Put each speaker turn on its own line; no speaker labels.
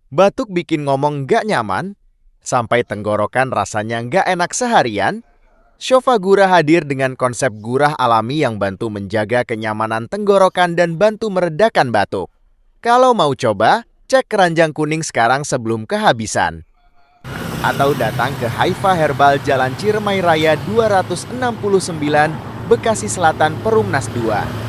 Batuk bikin ngomong nggak nyaman, sampai tenggorokan rasanya nggak enak seharian. Shofagura hadir dengan konsep gurah alami yang bantu menjaga kenyamanan tenggorokan dan bantu meredakan batuk. Kalau mau coba, cek keranjang kuning sekarang sebelum kehabisan. Atau datang ke Haifa Herbal Jalan Ciremai Raya 269, Bekasi Selatan, Perumnas 2.